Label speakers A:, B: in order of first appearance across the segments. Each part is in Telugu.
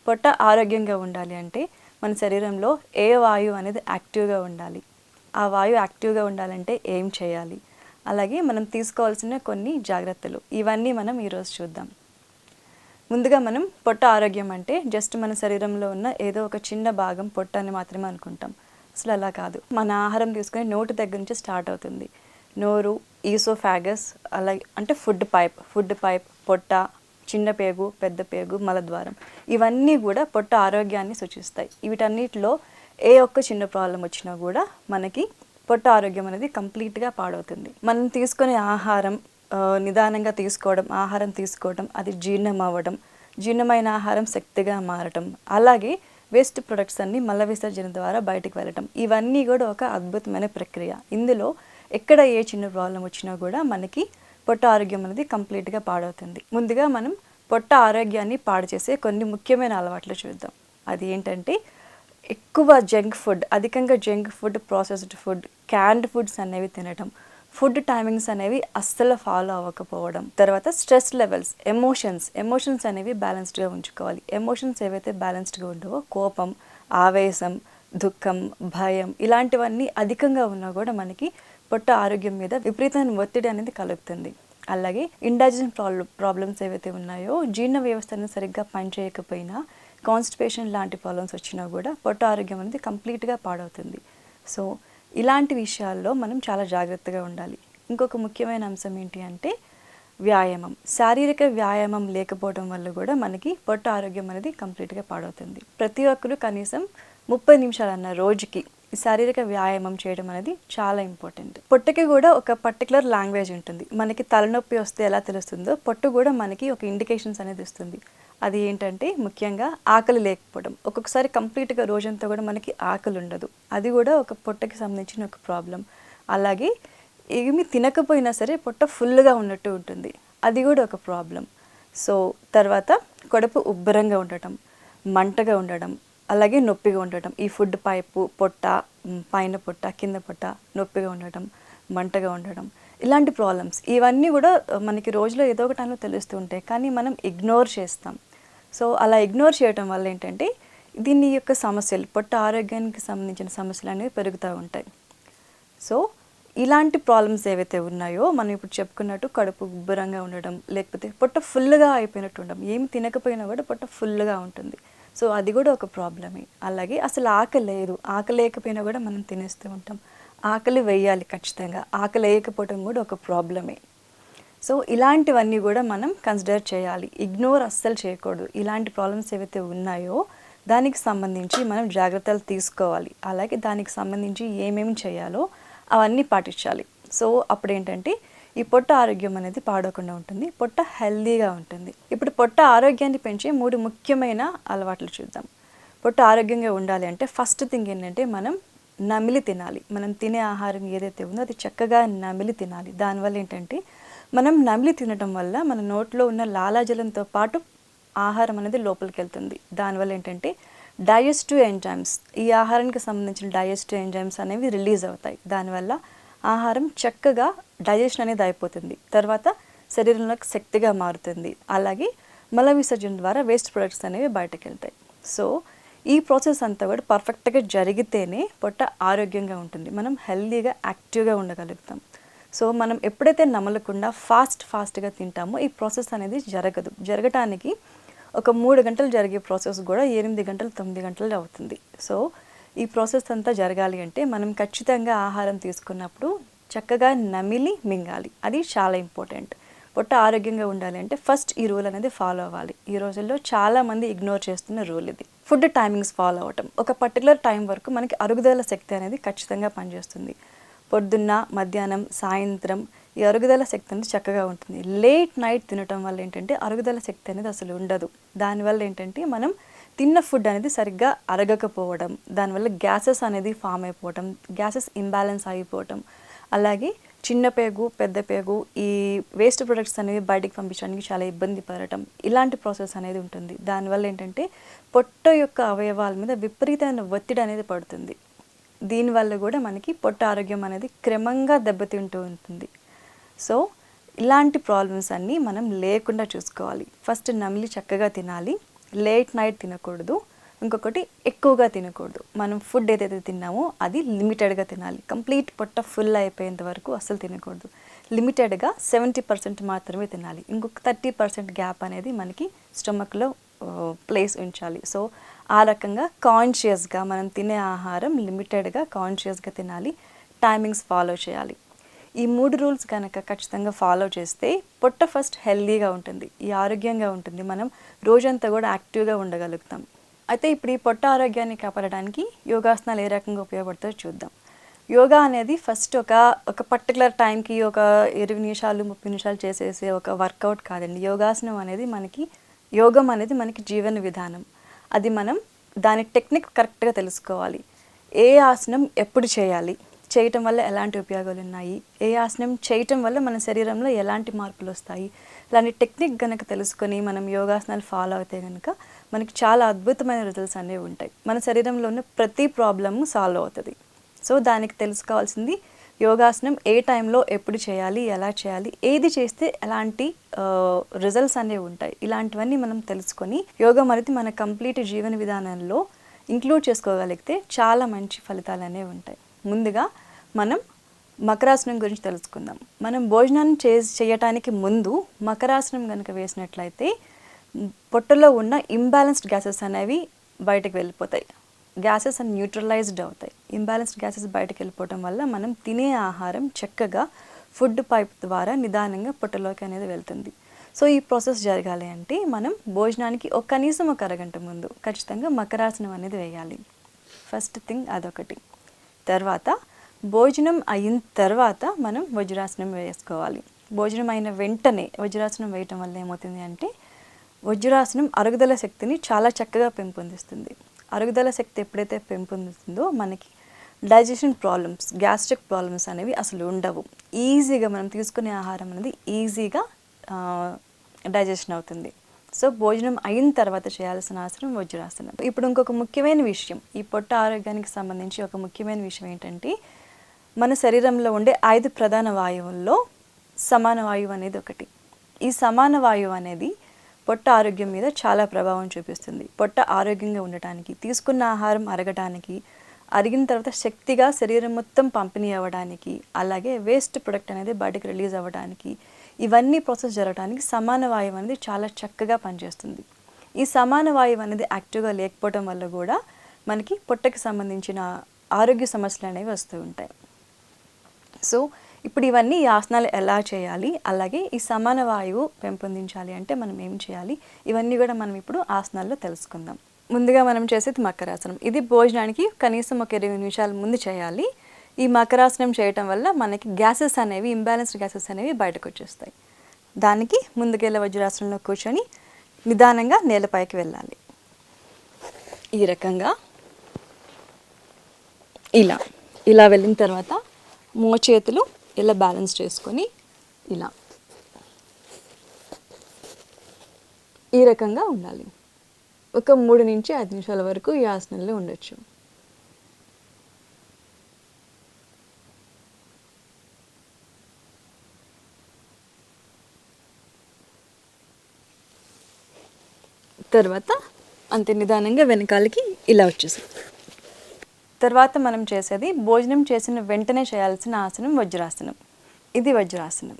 A: పొట్ట ఆరోగ్యంగా ఉండాలి అంటే మన శరీరంలో ఏ వాయువు అనేది యాక్టివ్గా ఉండాలి, ఆ వాయువు యాక్టివ్గా ఉండాలంటే ఏం చేయాలి, అలాగే మనం తీసుకోవాల్సిన కొన్ని జాగ్రత్తలు, ఇవన్నీ మనం ఈరోజు చూద్దాం. ముందుగా మనం పొట్ట ఆరోగ్యం అంటే జస్ట్ మన శరీరంలో ఉన్న ఏదో ఒక చిన్న భాగం పొట్ట అని మాత్రమే అనుకుంటాం. అసలు అలా కాదు. మన ఆహారం తీసుకుని నోటి దగ్గర నుంచి స్టార్ట్ అవుతుంది. నోరు, ఈసోఫాగస్, అలాగే అంటే ఫుడ్ పైప్, పొట్ట, చిన్న పేగు, పెద్ద పేగు, మలద్వారం, ఇవన్నీ కూడా పొట్ట ఆరోగ్యాన్ని సూచిస్తాయి. వీటన్నిటిలో ఏ ఒక్క చిన్న ప్రాబ్లం వచ్చినా కూడా మనకి పొట్ట ఆరోగ్యం అనేది కంప్లీట్గా పాడవుతుంది. మనం తీసుకునే ఆహారం నిదానంగా ఆహారం తీసుకోవడం, అది జీర్ణం అవ్వడం, జీర్ణమైన ఆహారం శక్తిగా మారటం, అలాగే వేస్ట్ ప్రొడక్ట్స్ అన్ని మల విసర్జన ద్వారా బయటకు వెళ్ళటం, ఇవన్నీ కూడా ఒక అద్భుతమైన ప్రక్రియ. ఇందులో ఎక్కడ ఏ చిన్న ప్రాబ్లం వచ్చినా కూడా మనకి పొట్ట ఆరోగ్యం అనేది కంప్లీట్గా పాడవుతుంది. ముందుగా మనం పొట్ట ఆరోగ్యాన్ని పాడు చేసే కొన్ని ముఖ్యమైన అలవాట్లు చూద్దాం. అది ఏంటంటే ఎక్కువ అధికంగా junk food, processed food, canned foods అనేవి తినటం, ఫుడ్ టైమింగ్స్ అనేవి అస్సలు ఫాలో అవ్వకపోవడం, తర్వాత స్ట్రెస్ లెవెల్స్, ఎమోషన్స్ అనేవి బ్యాలెన్స్డ్గా ఉంచుకోవాలి. ఎమోషన్స్ ఏవైతే బ్యాలెన్స్డ్గా ఉండవో, కోపం, ఆవేశం, దుఃఖం, భయం, ఇలాంటివన్నీ అధికంగా ఉన్నా కూడా మనకి పొట్ట ఆరోగ్యం మీద విపరీతమైన ఒత్తిడి అనేది కలుగుతుంది. అలాగే ఇండైజెషన్ ప్రాబ్లమ్స్ ఏవైతే ఉన్నాయో, జీర్ణ వ్యవస్థ అనేది సరిగ్గా పనిచేయకపోయినా, కాన్స్టిపేషన్ లాంటి ప్రాబ్లమ్స్ వచ్చినా కూడా పొట్ట ఆరోగ్యం అనేది కంప్లీట్గా పాడవుతుంది. సో ఇలాంటి విషయాల్లో మనం చాలా జాగ్రత్తగా ఉండాలి. ఇంకొక ముఖ్యమైన అంశం ఏంటి అంటే వ్యాయామం. శారీరక వ్యాయామం లేకపోవడం వల్ల కూడా మనకి పొట్ట ఆరోగ్యం అనేది కంప్లీట్గా పాడవుతుంది. ప్రతి ఒక్కరు కనీసం 30 నిమిషాలన్న రోజుకి శారీరక వ్యాయామం చేయడం అనేది చాలా ఇంపార్టెంట్. పొట్టకి కూడా ఒక పర్టికులర్ లాంగ్వేజ్ ఉంటుంది. మనకి తలనొప్పి వస్తే ఎలా తెలుస్తుందో పొట్టు కూడా మనకి ఒక ఇండికేషన్స్ అనేది ఇస్తుంది. అది ఏంటంటే ముఖ్యంగా ఆకలి లేకపోవడం. ఒక్కొక్కసారి కంప్లీట్గా రోజంతా కూడా మనకి ఆకలి ఉండదు. అది కూడా ఒక పొట్టకి సంబంధించిన ఒక ప్రాబ్లం. అలాగే ఏమి తినకపోయినా సరే పొట్ట ఫుల్గా ఉన్నట్టు ఉంటుంది. అది కూడా ఒక ప్రాబ్లం. సో తర్వాత కడుపు ఉబ్బరంగా ఉండటం, మంటగా ఉండడం, అలాగే నొప్పిగా ఉండటం. ఈ ఫుడ్ పైపు, పొట్ట, పైన పొట్ట, కింద పొట్ట నొప్పిగా ఉండటం, మంటగా ఉండడం, ఇలాంటి ప్రాబ్లమ్స్ ఇవన్నీ కూడా మనకి రోజులో ఏదో ఒక టైంలో తెలుస్తూ ఉంటాయి, కానీ మనం ఇగ్నోర్ చేస్తాం. సో అలా ఇగ్నోర్ చేయడం వల్ల ఏంటంటే దీని యొక్క సమస్యలు, పొట్ట ఆరోగ్యానికి సంబంధించిన సమస్యలు అనేవి పెరుగుతూ ఉంటాయి. సో ఇలాంటి ప్రాబ్లమ్స్ ఏవైతే ఉన్నాయో, మనం ఇప్పుడు చెప్పుకున్నట్టు కడుపు ఉబ్బరంగా ఉండడం, లేకపోతే పొట్ట ఫుల్గా అయిపోయినట్టు ఉండడం, ఏమి తినకపోయినా కూడా పొట్ట ఫుల్గా ఉంటుంది. సో అది కూడా ఒక ప్రాబ్లమే. అలాగే అసలు ఆకలి లేకపోయినా కూడా మనం తినేస్తూ ఉంటాం. ఆకలి వేయాలి ఖచ్చితంగా, ఆకలి వేయకపోవడం కూడా ఒక ప్రాబ్లమే. సో ఇలాంటివన్నీ కూడా మనం కన్సిడర్ చేయాలి, ఇగ్నోర్ అస్సలు చేయకూడదు. ఇలాంటి ప్రాబ్లమ్స్ ఏవైతే ఉన్నాయో దానికి సంబంధించి మనం జాగ్రత్తలు తీసుకోవాలి. అలాగే దానికి సంబంధించి ఏమేమి చేయాలో అవన్నీ పాటించాలి. సో అప్పుడు ఏంటంటే ఈ పొట్ట ఆరోగ్యం అనేది పాడకుండా ఉంటుంది, పొట్ట హెల్దీగా ఉంటుంది. ఇప్పుడు పొట్ట ఆరోగ్యాన్ని పెంచే 3 ముఖ్యమైన అలవాట్లు చూద్దాం. పొట్ట ఆరోగ్యంగా ఉండాలి అంటే ఫస్ట్ థింగ్ ఏంటంటే మనం నమిలి తినాలి. మనం తినే ఆహారం ఏదైతే ఉందో అది చక్కగా నమిలి తినాలి. దానివల్ల ఏంటంటే మనం నమిలి తినడం వల్ల మన నోట్లో ఉన్న లాలాజలంతో పాటు ఆహారం అనేది లోపలికి వెళ్తుంది. దానివల్ల ఏంటంటే డైజెస్టివ్ ఎంజైమ్స్, ఈ ఆహారానికి సంబంధించిన డైజెస్టివ్ ఎంజైమ్స్ అనేవి రిలీజ్ అవుతాయి. దానివల్ల ఆహారం చక్కగా డైజెషన్ అనేది అయిపోతుంది. తర్వాత శరీరంలోకి శక్తిగా మారుతుంది. అలాగే మల విసర్జన ద్వారా వేస్ట్ ప్రొడక్ట్స్ అనేవి బయటకు వెళ్తాయి. సో ఈ ప్రాసెస్ అంతా కూడా పర్ఫెక్ట్గా జరిగితేనే పొట్ట ఆరోగ్యంగా ఉంటుంది, మనం హెల్దీగా యాక్టివ్గా ఉండగలుగుతాం. సో మనం ఎప్పుడైతే నమలకుండా ఫాస్ట్గా తింటామో ఈ ప్రాసెస్ అనేది జరగటానికి ఒక 3 గంటలు జరిగే ప్రాసెస్ కూడా 8 గంటలు 9 గంటలు అవుతుంది. సో ఈ ప్రాసెస్ అంతా జరగాలి అంటే మనం ఖచ్చితంగా ఆహారం తీసుకున్నప్పుడు చక్కగా నమిలి మింగాలి. అది చాలా ఇంపార్టెంట్. పొట్ట ఆరోగ్యంగా ఉండాలి అంటే ఫస్ట్ ఈ రూల్ అనేది ఫాలో అవ్వాలి. ఈ రోజుల్లో చాలామంది ఇగ్నోర్ చేస్తున్న రూల్ ఇది. ఫుడ్ టైమింగ్స్ ఫాలో అవ్వటం. ఒక పర్టికులర్ టైం వరకు మనకి అరుగుదల శక్తి అనేది ఖచ్చితంగా పనిచేస్తుంది. పొద్దున్న, మధ్యాహ్నం, సాయంత్రం ఈ అరుగుదల శక్తి అనేది చక్కగా ఉంటుంది. లేట్ నైట్ తినటం వల్ల ఏంటంటే అరుగుదల శక్తి అనేది అసలు ఉండదు. దానివల్ల ఏంటంటే మనం తిన్న ఫుడ్ అనేది సరిగ్గా అరగకపోవడం, దానివల్ల గ్యాసెస్ అనేది ఫామ్ అయిపోవటం, గ్యాసెస్ ఇంబ్యాలెన్స్ అయిపోవటం, అలాగే చిన్న పేగు, పెద్ద పేగు, ఈ వేస్ట్ ప్రొడక్ట్స్ అనేవి బయటికి పంపించడానికి చాలా ఇబ్బంది పడటం, ఇలాంటి ప్రాసెస్ అనేది ఉంటుంది. దానివల్ల ఏంటంటే పొట్ట యొక్క అవయవాల మీద విపరీతమైన ఒత్తిడి అనేది పడుతుంది. దీనివల్ల కూడా మనకి పొట్ట ఆరోగ్యం అనేది క్రమంగా దెబ్బతింటూ ఉంటుంది. సో ఇలాంటి ప్రాబ్లమ్స్ అన్నీ మనం లేకుండా చూసుకోవాలి. ఫస్ట్ నమిలి చక్కగా తినాలి. లేట్ నైట్ తినకూడదు, ఇంకొకటి ఎక్కువగా తినకూడదు. మనం ఫుడ్ ఏదైతే తిన్నామో అది లిమిటెడ్గా తినాలి. కంప్లీట్ పొట్ట ఫుల్ అయిపోయేంత వరకు అస్సలు తినకూడదు. లిమిటెడ్గా 70% మాత్రమే తినాలి. ఇంకొక 30% గ్యాప్ అనేది మనకి స్టమక్లో ప్లేస్ ఉంచాలి. సో ఆ రకంగా కాన్షియస్గా మనం తినే ఆహారం లిమిటెడ్గా కాన్షియస్గా తినాలి. టైమింగ్స్ ఫాలో చేయాలి. ఈ 3 రూల్స్ కనుక ఖచ్చితంగా ఫాలో చేస్తే పొట్ట ఫస్ట్ హెల్దీగా ఉంటుంది, ఈ ఆరోగ్యంగా ఉంటుంది, మనం రోజంతా కూడా యాక్టివ్గా ఉండగలుగుతాం. అయితే ఇప్పుడు ఈ పొట్ట ఆరోగ్యాన్ని కాపాడడానికి యోగాసనాలు ఏ రకంగా ఉపయోగపడతాయో చూద్దాం. యోగా అనేది ఫస్ట్ ఒక పర్టికులర్ టైంకి ఒక 20 నిమిషాలు 30 నిమిషాలు చేసేసే ఒక వర్కౌట్ కాదండి. యోగం అనేది మనకి జీవన విధానం. అది మనం దాని టెక్నిక్ కరెక్ట్గా తెలుసుకోవాలి. ఏ ఆసనం ఎప్పుడు చేయాలి, చేయటం వల్ల ఎలాంటి ఉపయోగాలు ఉన్నాయి, ఏ ఆసనం చేయటం వల్ల మన శరీరంలో ఎలాంటి మార్పులు వస్తాయి, ఇలాంటి టెక్నిక్ కనుక తెలుసుకొని మనం యోగాసనాలు ఫాలో అయితే కనుక మనకి చాలా అద్భుతమైన రిజల్ట్స్ అనేవి ఉంటాయి. మన శరీరంలో ఉన్న ప్రతి ప్రాబ్లము సాల్వ్ అవుతుంది. సో దానికి తెలుసుకోవాల్సింది యోగాసనం ఏ టైంలో ఎప్పుడు చేయాలి, ఎలా చేయాలి, ఏది చేస్తే ఎలాంటి రిజల్ట్స్ అనేవి ఉంటాయి, ఇలాంటివన్నీ మనం తెలుసుకొని యోగం అనేది మన కంప్లీట్ జీవన విధానంలో ఇంక్లూడ్ చేసుకోగలిగితే చాలా మంచి ఫలితాలు అనేవి ఉంటాయి. ముందుగా మనం మకరాసనం గురించి తెలుసుకుందాం. మనం భోజనాన్ని చేయటానికి ముందు మకరాసనం కనుక వేసినట్లయితే పొట్టలో ఉన్న ఇంబ్యాలెన్స్డ్ గ్యాసెస్ అనేవి బయటకు వెళ్ళిపోతాయి. గ్యాసెస్ అని న్యూట్రలైజ్డ్ అవుతాయి. ఇంబ్యాలెన్స్డ్ గ్యాసెస్ బయటకు వెళ్ళిపోవడం వల్ల మనం తినే ఆహారం చక్కగా ఫుడ్ పైప్ ద్వారా నిదానంగా పొట్టలోకి అనేది వెళ్తుంది. సో ఈ ప్రాసెస్ జరగాలి అంటే మనం భోజనానికి కనీసం ఒక అరగంట ముందు ఖచ్చితంగా మకరాసనం అనేది వేయాలి. ఫస్ట్ థింగ్ అదొకటి. తర్వాత భోజనం అయిన తర్వాత మనం వజ్రాసనం వేసుకోవాలి. భోజనం అయిన వెంటనే వజ్రాసనం వేయటం వల్ల ఏమవుతుంది అంటే వజ్రాసనం అరుగుదల శక్తిని చాలా చక్కగా పెంపొందిస్తుంది. అరుగుదల శక్తి ఎప్పుడైతే పెంపొందుతుందో మనకి డైజెషన్ ప్రాబ్లమ్స్, గ్యాస్ట్రిక్ ప్రాబ్లమ్స్ అనేవి అసలు ఉండవు. ఈజీగా మనం తీసుకునే ఆహారం అనేది ఈజీగా డైజెషన్ అవుతుంది. సో భోజనం అయిన తర్వాత చేయాల్సిన ఆసనం వజ్రాసనం. ఇప్పుడు ఇంకొక ముఖ్యమైన విషయం, ఈ పొట్ట ఆరోగ్యానికి సంబంధించి ఒక ముఖ్యమైన విషయం ఏంటంటే మన శరీరంలో ఉండే 5 ప్రధాన వాయువుల్లో సమాన వాయువు అనేది ఒకటి. ఈ సమాన వాయువు అనేది పొట్ట ఆరోగ్యం మీద చాలా ప్రభావం చూపిస్తుంది. పొట్ట ఆరోగ్యంగా ఉండటానికి, తీసుకున్న ఆహారం అరగటానికి, అరిగిన తర్వాత శక్తిగా శరీరం మొత్తం పంపిణీ అవ్వడానికి, అలాగే వేస్ట్ ప్రొడక్ట్ అనేది బయటకు రిలీజ్ అవ్వడానికి, ఇవన్నీ ప్రాసెస్ జరగడానికి సమాన వాయువు అనేది చాలా చక్కగా పనిచేస్తుంది. ఈ సమాన వాయువు అనేది యాక్టివ్గా లేకపోవడం వల్ల కూడా మనకి పొట్టకి సంబంధించిన ఆరోగ్య సమస్యలు అనేవి వస్తూ ఉంటాయి. సో ఇప్పుడు ఇవన్నీ ఈ ఆసనాలు ఎలా చేయాలి, అలాగే ఈ సమాన వాయువు పెంపొందించాలి అంటే మనం ఏం చేయాలి, ఇవన్నీ కూడా మనం ఇప్పుడు ఆసనాల్లో తెలుసుకుందాం. ముందుగా మనం చేసేది మకరాసనం. ఇది భోజనానికి కనీసం ఒక 20 నిమిషాల ముందు చేయాలి. ఈ మకరాసనం చేయటం వల్ల మనకి గ్యాసెస్ అనేవి, ఇంబ్యాలెన్స్డ్ గ్యాసెస్ అనేవి బయటకు వచ్చేస్తాయి. దానికి ముందుకెళ్ళే వజ్రాసనంలో కూర్చొని నిదానంగా నేలపైకి వెళ్ళాలి. ఈ రకంగా ఇలా వెళ్ళిన తర్వాత మోచేతులు ఇలా బ్యాలెన్స్ చేసుకొని ఈ రకంగా ఉండాలి. ఒక 3 నుంచి 5 నిమిషాల వరకు ఈ ఆసనంలో ఉండొచ్చు. తర్వాత అంతే నిదానంగా వెనకాలకి ఇలా వచ్చేసాం. తర్వాత మనం చేసేది భోజనం చేసిన వెంటనే చేయాల్సిన ఆసనం వజ్రాసనం. ఇది వజ్రాసనం.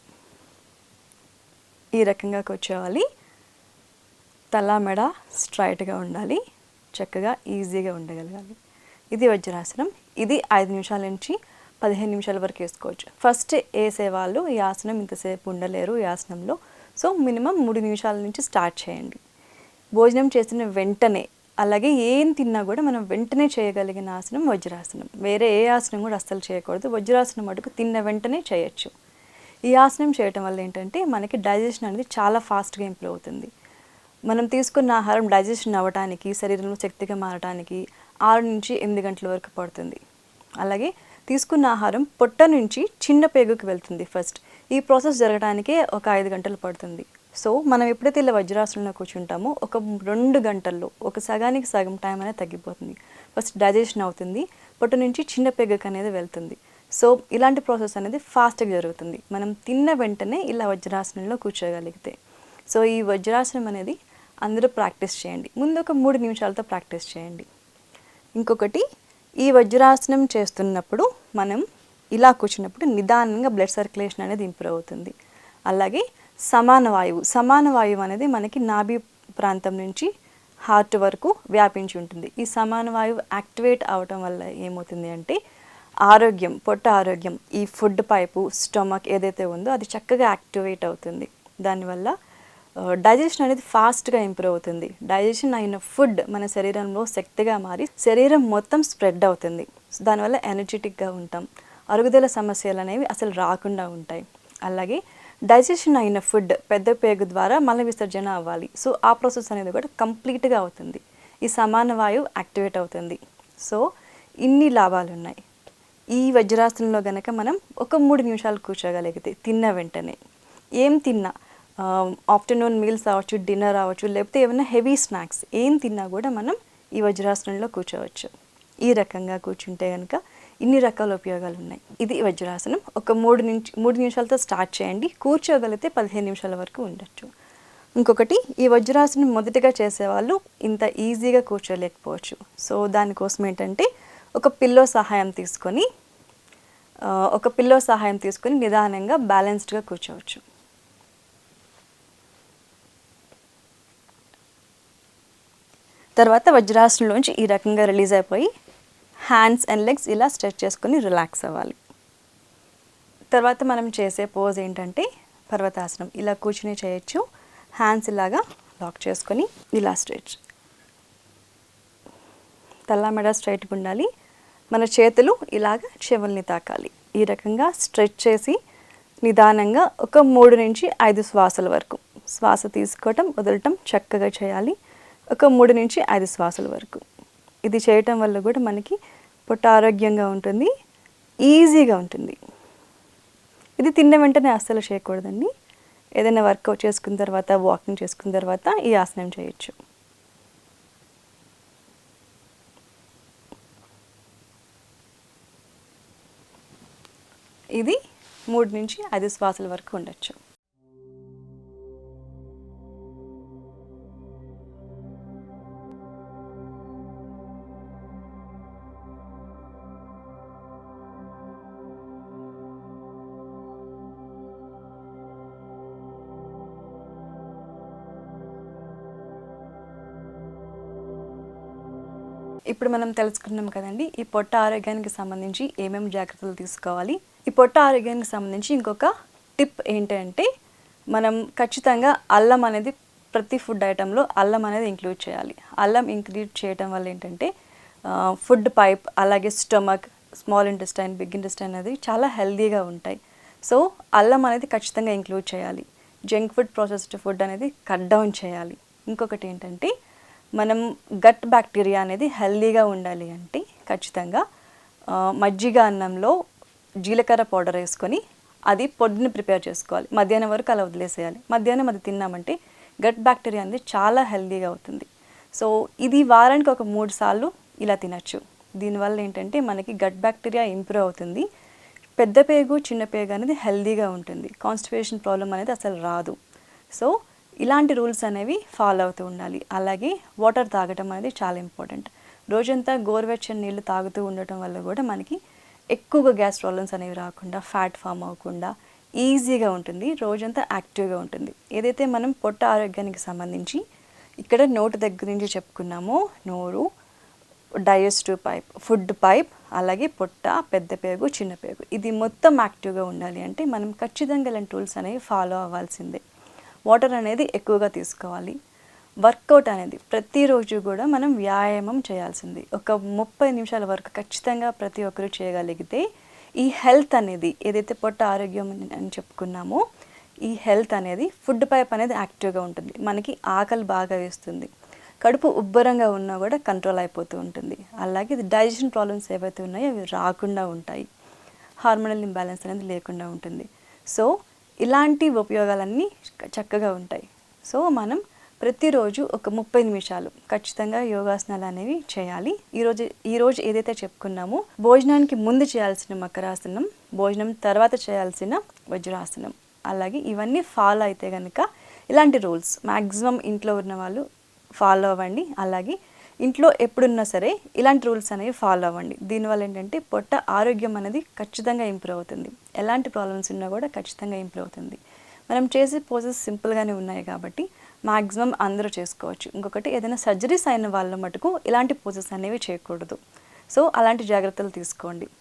A: ఈ రకంగా కూర్చోవాలి. తల మెడ స్ట్రైట్గా ఉండాలి, చక్కగా ఈజీగా ఉండగలగాలి. ఇది వజ్రాసనం. ఇది 5 నిమిషాల నుంచి 15 నిమిషాల వరకు వేసుకోవచ్చు. ఫస్ట్ వేసేవాళ్ళు ఈ ఆసనం ఇంతసేపు ఉండలేరు ఈ ఆసనంలో. సో మినిమం 3 నిమిషాల నుంచి స్టార్ట్ చేయండి. భోజనం చేసిన వెంటనే, అలాగే ఏం తిన్నా కూడా మనం వెంటనే చేయగలిగిన ఆసనం వజ్రాసనం. వేరే ఏ ఆసనం కూడా అస్సలు చేయకూడదు. వజ్రాసనం మటుకు తిన్న వెంటనే చేయొచ్చు. ఈ ఆసనం చేయటం వల్ల ఏంటంటే మనకి డైజెషన్ అనేది చాలా ఫాస్ట్గా ఇంప్రూవ్ అవుతుంది. మనం తీసుకున్న ఆహారం డైజెషన్ అవ్వడానికి, శరీరంలో శక్తిగా మారడానికి 6 నుంచి 8 గంటల వరకు పడుతుంది. అలాగే తీసుకున్న ఆహారం పొట్ట నుంచి చిన్న పేగుకి వెళ్తుంది ఫస్ట్. ఈ ప్రాసెస్ జరగడానికే ఒక 5 గంటలు పడుతుంది. సో మనం ఎప్పుడైతే ఇలా వజ్రాసనంలో కూర్చుంటామో ఒక 2 గంటల్లో ఒక సగానికి సగం టైం అనేది తగ్గిపోతుంది. ఫస్ట్ డైజెషన్ అవుతుంది, పొట్ట నుంచి చిన్న పెగ్గకు అనేది వెళ్తుంది. సో ఇలాంటి ప్రాసెస్ అనేది ఫాస్ట్గా జరుగుతుంది మనం తిన్న వెంటనే ఇలా వజ్రాసనంలో కూర్చోగలిగితే. సో ఈ వజ్రాసనం అనేది అందరూ ప్రాక్టీస్ చేయండి. ముందు ఒక 3 నిమిషాలతో ప్రాక్టీస్ చేయండి. ఇంకొకటి, ఈ వజ్రాసనం చేస్తున్నప్పుడు మనం ఇలా కూర్చున్నప్పుడు నిదానంగా బ్లడ్ సర్క్యులేషన్ అనేది ఇంప్రూవ్ అవుతుంది. అలాగే సమాన వాయువు అనేది మనకి నాభి ప్రాంతం నుంచి హార్ట్ వరకు వ్యాపించి ఉంటుంది. ఈ సమాన వాయువు యాక్టివేట్ అవటం వల్ల ఏమవుతుంది అంటే పొట్ట ఆరోగ్యం, ఈ ఫుడ్ పైపు, స్టమక్ ఏదైతే ఉందో అది చక్కగా యాక్టివేట్ అవుతుంది. దానివల్ల డైజెషన్ అనేది ఫాస్ట్గా ఇంప్రూవ్ అవుతుంది. డైజెషన్ అయిన ఫుడ్ మన శరీరంలో శక్తిగా మారి శరీరం మొత్తం స్ప్రెడ్ అవుతుంది. దానివల్ల ఎనర్జెటిక్గా ఉంటాం. అరుగుదల సమస్యలు అనేవి అసలు రాకుండా ఉంటాయి. అలాగే డైజెషన్ అయిన ఫుడ్ పెద్ద పేగు ద్వారా మల విసర్జన అవ్వాలి. సో ఆ ప్రాసెస్ అనేది కూడా కంప్లీట్గా అవుతుంది. ఈ సమాన వాయువు యాక్టివేట్ అవుతుంది. సో ఇన్ని లాభాలు ఉన్నాయి. ఈ వజ్రాసనంలో గనక మనం ఒక 3 నిమిషాలు కూర్చోగలిగితే, తిన్న వెంటనే ఏం తిన్నా, ఆఫ్టర్నూన్ మీల్స్ అవ్వచ్చు, డిన్నర్ అవ్వచ్చు, లేకపోతే ఏమైనా హెవీ స్నాక్స్ ఏం తిన్నా కూడా మనం ఈ వజ్రాసనంలో కూర్చోవచ్చు. ఈ రకంగా కూర్చుంటే కనుక ఇన్ని రకాల ఉపయోగాలు ఉన్నాయి. ఇది వజ్రాసనం. ఒక 3 నిమిషాలతో స్టార్ట్ చేయండి. కూర్చోగలిగితే 15 నిమిషాల వరకు ఉండొచ్చు. ఇంకొకటి, ఈ వజ్రాసనం మొదటిగా చేసేవాళ్ళు ఇంత ఈజీగా కూర్చోలేకపోవచ్చు. సో దానికోసం ఏంటంటే ఒక పిల్లో సహాయం తీసుకొని నిదానంగా బ్యాలెన్స్డ్గా కూర్చోవచ్చు. తర్వాత వజ్రాసనంలోంచి ఈ రకంగా రిలీజ్ అయిపోయి హ్యాండ్స్ అండ్ లెగ్స్ ఇలా స్ట్రెచ్ చేసుకొని రిలాక్స్ అవ్వాలి. తర్వాత మనం చేసే పోజ్ ఏంటంటే పర్వతాసనం. ఇలా కూర్చుని చేయొచ్చు. హ్యాండ్స్ ఇలాగా లాక్ చేసుకొని ఇలా స్ట్రెచ్, తల మెడ స్ట్రైట్గా ఉండాలి. మన చేతులు ఇలాగ చెవుల్ని తాకాలి. ఈ రకంగా స్ట్రెచ్ చేసి నిదానంగా ఒక 3 నుంచి 5 శ్వాసల వరకు శ్వాస తీసుకోవటం, వదలటం చక్కగా చేయాలి. ఒక 3 నుంచి 5 శ్వాసల వరకు. ఇది చేయటం వల్ల కూడా మనకి పొట్ట ఆరోగ్యంగా ఉంటుంది, ఈజీగా ఉంటుంది. ఇది తిన్న వెంటనే అస్సలు చేయకూడదండి. ఏదైనా వర్కౌట్ చేసుకున్న తర్వాత, వాకింగ్ చేసుకున్న తర్వాత ఈ ఆసనం చేయొచ్చు. ఇది 3 నుంచి 5 శ్వాసల వరకు ఉండొచ్చు. ఇప్పుడు మనం తెలుసుకున్నాం కదండి, ఈ పొట్ట ఆరోగ్యానికి సంబంధించి ఏమేమి జాగ్రత్తలు తీసుకోవాలి. ఈ పొట్ట ఆరోగ్యానికి సంబంధించి ఇంకొక టిప్ ఏంటంటే, మనం ఖచ్చితంగా అల్లం అనేది ప్రతి ఫుడ్ ఐటెంలో అల్లం అనేది ఇంక్లూడ్ చేయాలి. అల్లం ఇంక్లూడ్ చేయటం వల్ల ఏంటంటే ఫుడ్ పైప్, అలాగే stomach, small intestine, big intestine అనేది చాలా హెల్దీగా ఉంటాయి. సో అల్లం అనేది ఖచ్చితంగా ఇంక్లూడ్ చేయాలి. జంక్ ఫుడ్, ప్రాసెస్డ్ ఫుడ్ అనేది కట్ డౌన్ చేయాలి. ఇంకొకటి ఏంటంటే, మనం గట్ బ్యాక్టీరియా అనేది హెల్దీగా ఉండాలి అంటే ఖచ్చితంగా మజ్జిగ అన్నంలో జీలకర్ర పౌడర్ వేసుకొని అది పొద్దున్న ప్రిపేర్ చేసుకోవాలి. మధ్యాహ్నం వరకు అలా వదిలేసేయాలి. మధ్యాహ్నం అది తిన్నామంటే గట్ బ్యాక్టీరియా అనేది చాలా హెల్దీగా అవుతుంది. సో ఇది వారానికి ఒక 3 సార్లు ఇలా తినచ్చు. దీనివల్ల ఏంటంటే మనకి గట్ బ్యాక్టీరియా ఇంప్రూవ్ అవుతుంది. పెద్ద పేగు, చిన్న పేగు అనేది హెల్దీగా ఉంటుంది. కాన్స్టిపేషన్ ప్రాబ్లం అనేది అసలు రాదు. సో ఇలాంటి రూల్స్ అనేవి ఫాలో అవుతూ ఉండాలి. అలాగే వాటర్ తాగటం అనేది చాలా ఇంపార్టెంట్. రోజంతా గోరువెచ్చని నీళ్ళు తాగుతూ ఉండటం వల్ల కూడా మనకి ఎక్కువగా గ్యాస్ ప్రాబ్లమ్స్ అనేవి రాకుండా, ఫ్యాట్ ఫామ్ అవ్వకుండా ఈజీగా ఉంటుంది. రోజంతా యాక్టివ్గా ఉంటుంది. ఏదైతే మనం పొట్ట ఆరోగ్యానికి సంబంధించి ఇక్కడ నోటి దగ్గర నుంచి చెప్పుకున్నామో, నోరు, డైజెస్టివ్ పైప్, ఫుడ్ పైప్, అలాగే పొట్ట, పెద్ద పేగు, చిన్న పేగు, ఇది మొత్తం యాక్టివ్గా ఉండాలి అంటే మనం ఖచ్చితంగా ఇలాంటి టూల్స్ అనేవి ఫాలో అవ్వాల్సిందే. వాటర్ అనేది ఎక్కువగా తీసుకోవాలి. వర్కౌట్ అనేది ప్రతిరోజు కూడా మనం వ్యాయామం చేయాల్సింది. ఒక 30 నిమిషాల వరకు ఖచ్చితంగా ప్రతి ఒక్కరు చేయగలిగితే ఈ హెల్త్ అనేది, ఏదైతే పొట్ట ఆరోగ్యం అని చెప్పుకున్నామో, ఈ హెల్త్ అనేది, ఫుడ్ పైప్ అనేది యాక్టివ్గా ఉంటుంది. మనకి ఆకలి బాగా వేస్తుంది. కడుపు ఉబ్బరంగా ఉన్నా కూడా కంట్రోల్ అయిపోతూ ఉంటుంది. అలాగే డైజెషన్ ప్రాబ్లమ్స్ ఏవైతే ఉన్నాయో అవి రాకుండా ఉంటాయి. హార్మోనల్ ఇంబ్యాలెన్స్ అనేది లేకుండా ఉంటుంది. సో ఇలాంటి ఉపయోగాలన్నీ చక్కగా ఉంటాయి. సో మనం ప్రతిరోజు ఒక 30 నిమిషాలు ఖచ్చితంగా యోగాసనాలు అనేవి చేయాలి. ఈరోజు ఏదైతే చెప్పుకున్నామో, భోజనానికి ముందు చేయాల్సిన మకరాసనం, భోజనం తర్వాత చేయాల్సిన వజ్రాసనం, అలాగే ఇవన్నీ ఫాలో అయితే కనుక ఇలాంటి రూల్స్ మ్యాక్సిమం ఇంట్లో ఉన్న వాళ్ళు ఫాలో అవ్వండి. అలాగే ఇంట్లో ఎప్పుడున్నా సరే ఇలాంటి రూల్స్ అనేవి ఫాలో అవ్వండి. దీనివల్ల ఏంటంటే పొట్ట ఆరోగ్యం అనేది ఖచ్చితంగా ఇంప్రూవ్ అవుతుంది. ఎలాంటి ప్రాబ్లమ్స్ ఉన్నా కూడా ఖచ్చితంగా ఇంప్రూవ్ అవుతుంది. మనం చేసే పోజెస్ సింపుల్గానే ఉన్నాయి కాబట్టి మ్యాక్సిమం అందరూ చేసుకోవచ్చు. ఇంకొకటి ఏదైనా సర్జరీస్ అయిన వాళ్ళ మటుకు ఇలాంటి పోజెస్ అనేవి చేయకూడదు. సో అలాంటి జాగ్రత్తలు తీసుకోండి.